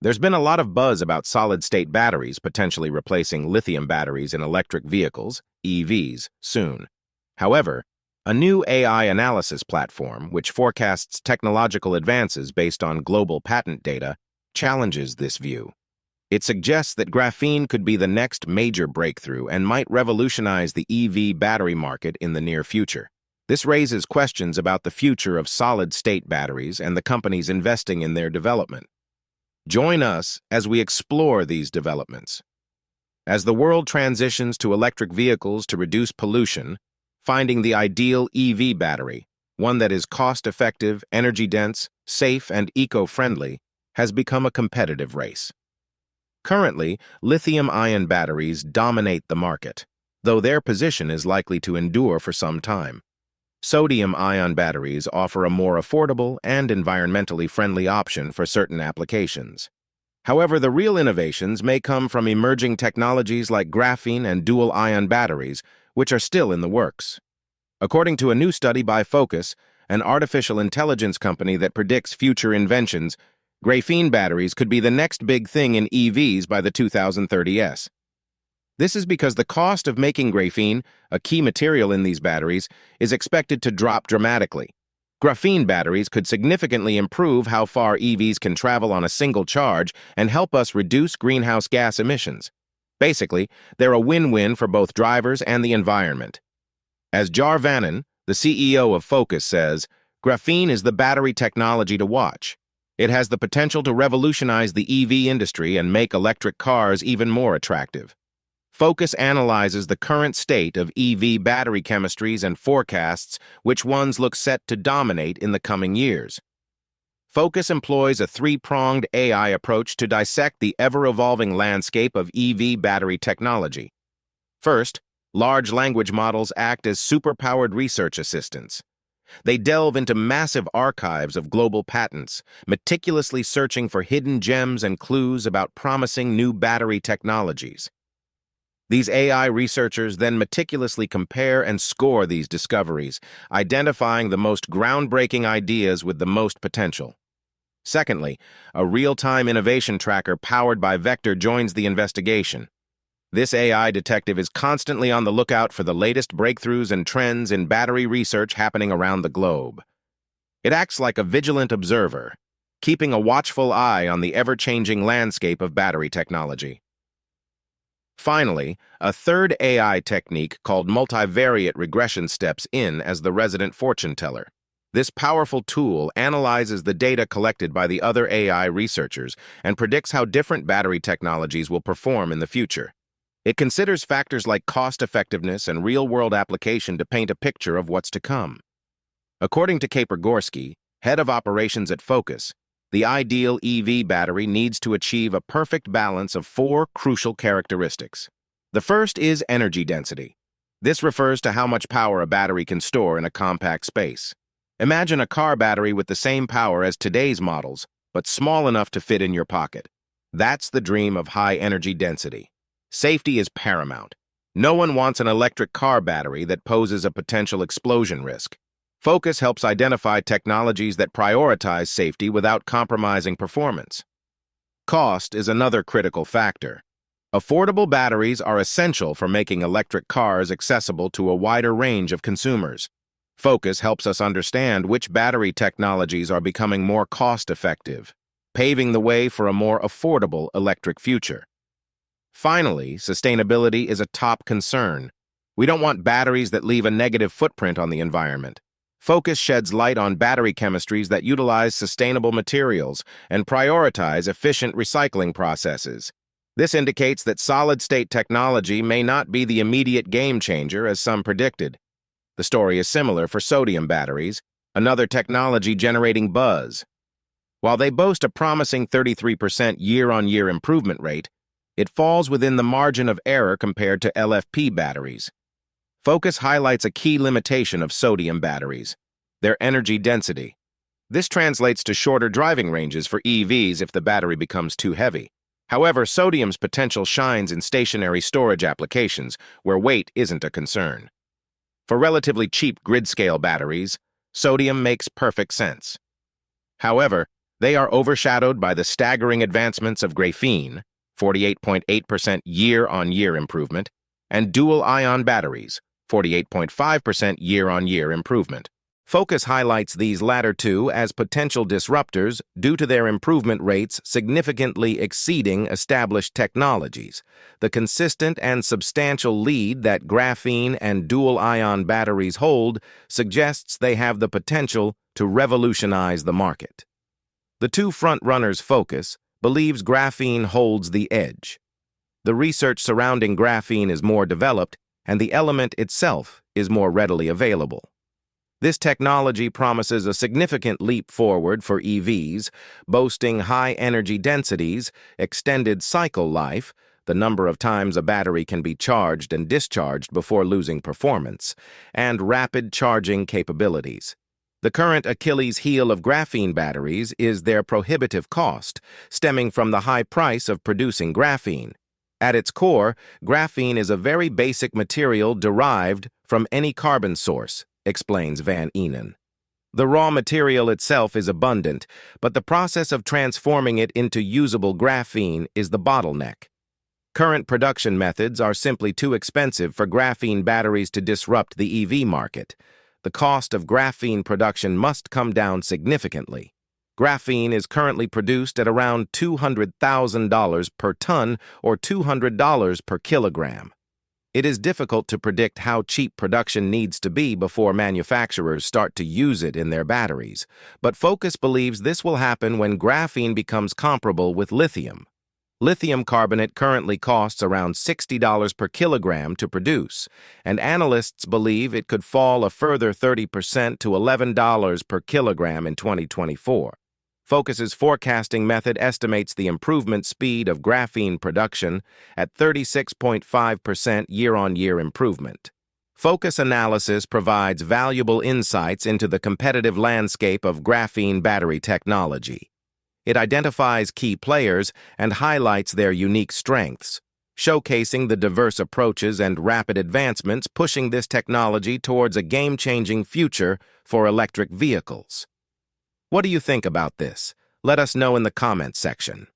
There's been a lot of buzz about solid-state batteries potentially replacing lithium batteries in electric vehicles, EVs, soon. However, a new AI analysis platform, which forecasts technological advances based on global patent data, challenges this view. It suggests that graphene could be the next major breakthrough and might revolutionize the EV battery market in the near future. This raises questions about the future of solid-state batteries and the companies investing in their development. Join us as we explore these developments. As the world transitions to electric vehicles to reduce pollution, finding the ideal EV battery, one that is cost-effective, energy-dense, safe, and eco-friendly, has become a competitive race. Currently, lithium-ion batteries dominate the market, though their position is likely to endure for some time. Sodium-ion batteries offer a more affordable and environmentally friendly option for certain applications. However, the real innovations may come from emerging technologies like graphene and dual-ion batteries, which are still in the works. According to a new study by Focus, an artificial intelligence company that predicts future inventions, graphene batteries could be the next big thing in EVs by the 2030s. This is because the cost of making graphene, a key material in these batteries, is expected to drop dramatically. Graphene batteries could significantly improve how far EVs can travel on a single charge and help us reduce greenhouse gas emissions. Basically, they're a win-win for both drivers and the environment. As Jar Vannon, the CEO of Focus, says, graphene is the battery technology to watch. It has the potential to revolutionize the EV industry and make electric cars even more attractive. Focus analyzes the current state of EV battery chemistries and forecasts which ones look set to dominate in the coming years. Focus employs a three-pronged AI approach to dissect the ever-evolving landscape of EV battery technology. First, large language models act as superpowered research assistants. They delve into massive archives of global patents, meticulously searching for hidden gems and clues about promising new battery technologies. These AI researchers then meticulously compare and score these discoveries, identifying the most groundbreaking ideas with the most potential. Secondly, a real-time innovation tracker powered by Vector joins the investigation. This AI detective is constantly on the lookout for the latest breakthroughs and trends in battery research happening around the globe. It acts like a vigilant observer, keeping a watchful eye on the ever-changing landscape of battery technology. Finally, a third AI technique called multivariate regression steps in as the resident fortune teller. This powerful tool analyzes the data collected by the other AI researchers and predicts how different battery technologies will perform in the future. It considers factors like cost-effectiveness and real-world application to paint a picture of what's to come. According to Gorski, head of operations at Focus, the ideal EV battery needs to achieve a perfect balance of four crucial characteristics. The first is energy density. This refers to how much power a battery can store in a compact space. Imagine a car battery with the same power as today's models, but small enough to fit in your pocket. That's the dream of high energy density. Safety is paramount. No one wants an electric car battery that poses a potential explosion risk. Focus helps identify technologies that prioritize safety without compromising performance. Cost is another critical factor. Affordable batteries are essential for making electric cars accessible to a wider range of consumers. Focus helps us understand which battery technologies are becoming more cost-effective, paving the way for a more affordable electric future. Finally, sustainability is a top concern. We don't want batteries that leave a negative footprint on the environment. Focus sheds light on battery chemistries that utilize sustainable materials and prioritize efficient recycling processes. This indicates that solid-state technology may not be the immediate game-changer as some predicted. The story is similar for sodium batteries, another technology generating buzz. While they boast a promising 33% year-on-year improvement rate, it falls within the margin of error compared to LFP batteries. Focus highlights a key limitation of sodium batteries: their energy density. This translates to shorter driving ranges for EVs if the battery becomes too heavy. However, sodium's potential shines in stationary storage applications, where weight isn't a concern. For relatively cheap grid-scale batteries, sodium makes perfect sense. However, They are overshadowed by the staggering advancements of graphene, 48.8% year-on-year improvement, and dual-ion batteries, 48.5% year-on-year improvement. Focus highlights these latter two as potential disruptors due to their improvement rates significantly exceeding established technologies. The consistent and substantial lead that graphene and dual-ion batteries hold suggests they have the potential to revolutionize the market. The two front-runners Focus believes graphene holds the edge. The research surrounding graphene is more developed, and the element itself is more readily available. This technology promises a significant leap forward for EVs, boasting high energy densities, extended cycle life, the number of times a battery can be charged and discharged before losing performance, and rapid charging capabilities. The current Achilles heel of graphene batteries is their prohibitive cost, stemming from the high price of producing graphene. At its core, graphene is a very basic material derived from any carbon source, explains Van Enen. The raw material itself is abundant, but the process of transforming it into usable graphene is the bottleneck. Current production methods are simply too expensive for graphene batteries to disrupt the EV market. The cost of graphene production must come down significantly. Graphene is currently produced at around $200,000 per ton or $200 per kilogram. It is difficult to predict how cheap production needs to be before manufacturers start to use it in their batteries, but Focus believes this will happen when graphene becomes comparable with lithium. Lithium carbonate currently costs around $60 per kilogram to produce, and analysts believe it could fall a further 30% to $11 per kilogram in 2024. Focus's forecasting method estimates the improvement speed of graphene production at 36.5% year-on-year improvement. Focus analysis provides valuable insights into the competitive landscape of graphene battery technology. It identifies key players and highlights their unique strengths, showcasing the diverse approaches and rapid advancements pushing this technology towards a game-changing future for electric vehicles. What do you think about this? Let us know in the comments section.